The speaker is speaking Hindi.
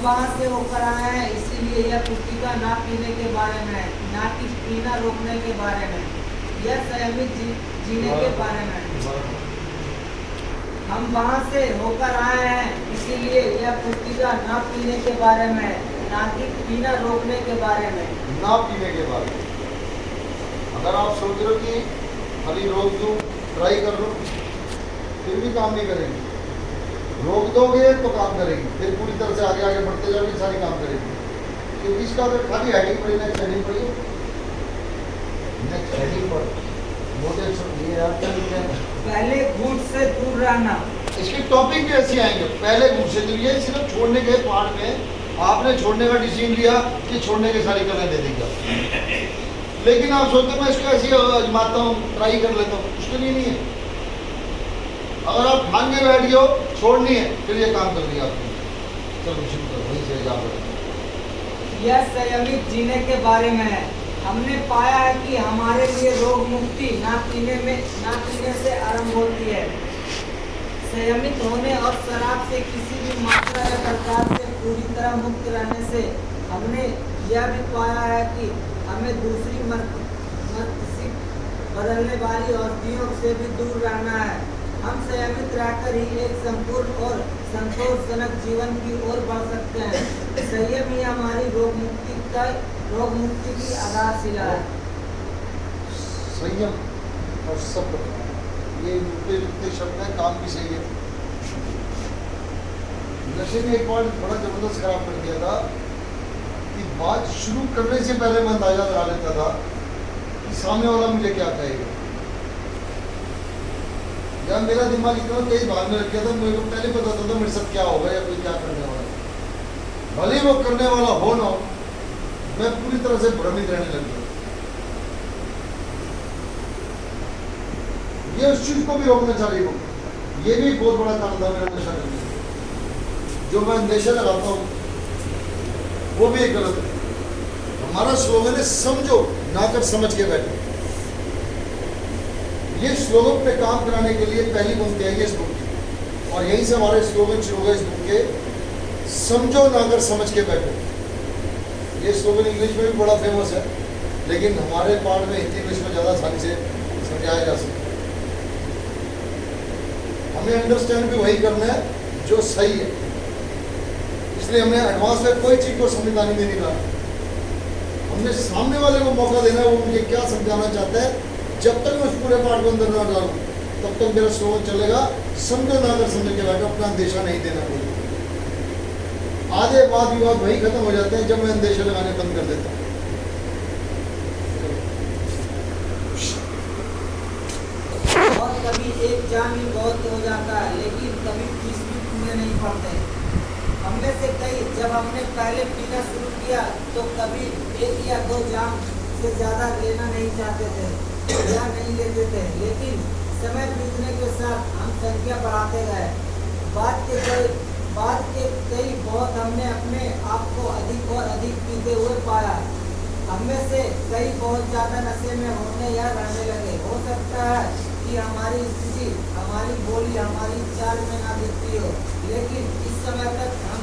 वहाँ से होकर आए हैं, इसीलिए यह पुस्तिका ना पीने के बारे में है, ना कि पीना रोकने के बारे में। यह संयमित जीने के बारे में है। हम वहाँ से होकर आए हैं, इसीलिए यह पुस्तिका ना पीने के बारे में है, ना कि पीना रोकने के बारे में। ना पीने के बारे में। अगर आप सोच रहे हो कि खाली रोक दूँ, ट्राई कर लो, फिर भी काम नहीं करेगी। रोक दोगे तो काम करेगी, फिर पूरी तरह से आगे आगे बढ़ते जाओगे, सारी काम करेगी। क्योंकि इसका अगर खाली हेडिंग पड़ी, नेक्स्ट हेडिंग पड़ी, नेक्स्ट हेडिंग पर पहले घूट से दूर रहना। इसके टॉपिक भी ऐसे आएंगे। पहले घूट से दूर, ये सिर्फ छोड़ने के पार्ट में आपने छोड़ने का डिसीजन लिया कि छोड़ने की सारी करें दे देगा, लेकिन आप सोचते मैं इसको ऐसे आजमाता हूँ, ट्राई कर लेता हूँ, उसके लिए नहीं है। अगर आप ठान के बैठ गए हो छोड़नी है, फिर ये काम कर दिया आपने। चलो शुरू करो, वहीं से जा बढ़ो। यह संयमित जीने के बारे में है। हमने पाया है कि हमारे लिए रोग मुक्ति ना पीने से आरंभ होती है। संयमित होने और शराब से किसी भी मात्रा या प्रकार से पूरी तरह मुक्त रहने से हमने यह भी पाया है कि हमें दूसरी मानसिक बदलने वाली औषधियों से भी दूर रहना है। हम संयमित रहकर ही एक संपूर्ण और संतोषजनक जीवन की ओर बढ़ सकते हैं। संयम ही हमारी रोग मुक्ति की आधारशिला है। संयम और सब्र, ये मिलते जुलते शब्द है, काम भी सही है। नशे ने एक पॉइंट बड़ा जबरदस्त खराब कर दिया था कि बात शुरू करने से पहले मैं अंदाजा लगा लेता था कि सामने वाला मुझे क्या कहेगा। या मेरा दिमाग इतना तेज भागने लग गया था, मुझे को पहले पता था मेरे साथ क्या होगा या कोई क्या करने वाला है। भले वो करने वाला हो ना हो, मैं पूरी तरह से भ्रमित रहने लग गया। ये उस चीज को भी रोकना चाहिए। ये भी बहुत बड़ा काम था मेरा नशा करने का। जो मैं अंदेशा लगाता हूँ वो भी एक गलत है। हमारा स्लोगन है समझो ना कर समझ के बैठो। ये स्लोगन पे काम कराने के लिए पहली पंक्ति आई है इस बुक की, और यहीं से हमारे स्लोगन शुरू होगा इस बुक के, समझो ना कर समझ के बैठो। ये स्लोगन इंग्लिश में भी बड़ा फेमस है, लेकिन हमारे पार्ट में हिंदी इंग्लिश में ज़्यादा आसानी से समझाया जा सकता है। हमें अंडरस्टैंड भी वही करना है जो सही है, इसलिए हमने एडवांस में कोई चीज़ को समझदारी में नहीं लाना। हमने सामने वाले को मौका देना है वो मुझे क्या समझाना चाहता है। जब तक मैं उस पूरे पार्ट को अंदर ना डालूं तब तक मेरा स्लोगन चलेगा समझो ना कर समझ के बैठो, अपना अंदेशा नहीं देना कोई। आधे वाद विवाद वही खत्म हो जाते हैं जब मैं अंदेशा लगाने बंद कर देता हूँ। और कभी एक जाम ही बहुत हो जाता है, लेकिन कभी 30 भी पीने नहीं पड़ते। हममें से कई जब हमने पहले पीना शुरू किया तो कभी 1 या 2 जाम से ज़्यादा लेना नहीं चाहते थे या नहीं लेते थे, लेकिन समय बीतने के साथ हम संख्या बढ़ाते गए। बाद के कई बहुत हमने अपने आप को अधिक और अधिक पीते हुए पाया। हममें से कई बहुत ज़्यादा नशे में होने या रहने लगे। हो सकता है कि हमारी स्थिति, हमारी बोली, हमारी चाल में ना दिखती हो, लेकिन इस समय तक हम